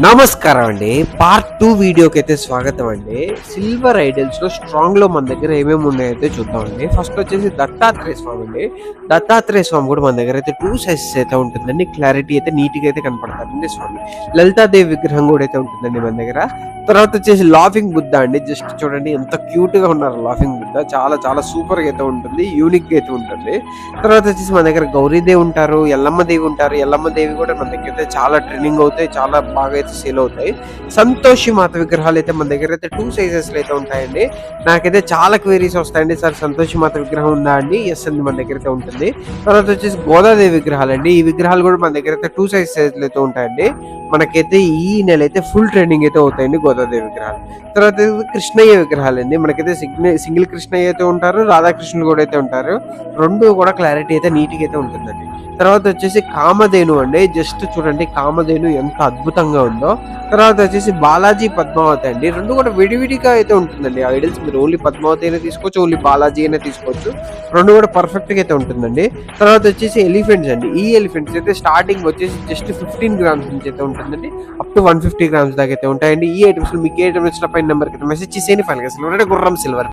నమస్కారం అండి. పార్ట్ 2 వీడియోకి అయితే స్వాగతం అండి. సిల్వర్ ఐడల్స్ లో స్ట్రాంగ్ లో మన దగ్గర ఏమేమి ఉన్నాయైతే చూద్దామండి. ఫస్ట్ వచ్చేసి దత్తాత్రేయ స్వామి అండి. దత్తాత్రేయ స్వామి కూడా మన దగ్గర అయితే 2 సైజెస్ అయితే ఉంటుందండి. క్లారిటీ అయితే నీట్ గా అయితే కనపడతారండి స్వామి. లలితాదేవి విగ్రహం కూడా అయితే ఉంటుందండి మన దగ్గర. తర్వాత వచ్చేసి లాఫింగ్ బుద్ధ అండి. జస్ట్ చూడండి ఎంత క్యూట్ గా ఉన్నారు లాఫింగ్ బుద్ధ. చాలా చాలా సూపర్ గా అయితే ఉంటుంది, యూనిక్ గా అయితే ఉంటుంది. తర్వాత వచ్చేసి మన దగ్గర గౌరీదేవి ఉంటారు, ఎల్లమ్మ దేవి ఉంటారు. ఎల్లమ్మ దేవి కూడా మన దగ్గర అయితే చాలా ట్రెండింగ్ అవుతాయి, చాలా బాగా అయితే సేల్ అవుతాయి. సంతోషి మాత విగ్రహాలు అయితే మన దగ్గర అయితే 2 సైజెస్ లో అయితే ఉంటాయండి. నాకైతే చాలా క్వైరీస్ వస్తాయండి, సార్ సంతోషి మాత విగ్రహం ఉందా అండి? ఎస్ అండి, మన దగ్గర అయితే ఉంటుంది. తర్వాత వచ్చేసి గోదాదేవి విగ్రహాలు అండి. ఈ విగ్రహాలు కూడా మన దగ్గర అయితే 2 సైజెస్ లో అయితే ఉంటాయండి. మనకైతే ఈ నెల అయితే ఫుల్ ట్రెండింగ్ అయితే అవుతాయండి గోదాదేవి విగ్రహాలు. తర్వాత కృష్ణయ్య విగ్రహాలు అండి. మనకైతే సింగిల్ కృష్ణయ్య అయితే ఉంటారు, రాధాకృష్ణులు కూడా అయితే ఉంటారు. రెండు కూడా క్లారిటీ అయితే నీట్ గా అయితే ఉంటుందండి. తర్వాత వచ్చేసి కామధేను అండి. జస్ట్ చూడండి కామధేను ఎంత అద్భుతంగా ఉందో. తర్వాత వచ్చేసి బాలాజీ పద్మావతి అండి. రెండు కూడా విడివిడిగా అయితే ఉంటుందండి ఐడల్స్. మీరు ఓన్లీ పద్మావతి అయినా తీసుకోవచ్చు, ఓన్లీ బాలాజీ అయినా తీసుకోవచ్చు. రెండు కూడా పర్ఫెక్ట్ గా అయితే ఉంటుందండి. తర్వాత వచ్చేసి ఎలిఫెంట్స్ అండి. ఈ ఎలిఫెంట్స్ అయితే స్టార్టింగ్ వచ్చేసి జస్ట్ 15 గ్రామ్స్ నుంచి అయితే ఉంటుందండి, అప్ టు 150 గ్రామ్స్ దాకా అయితే ఉంటాయండి. ఈ ఐటమ్స్ మీకు ఏ ఐటమ్ ఇచ్చిన పైన నెంబర్ కి మెసేజ్ చేసేయండి. ఫైనల్ గా సిల్వర్ గుర్రం సిల్వర్.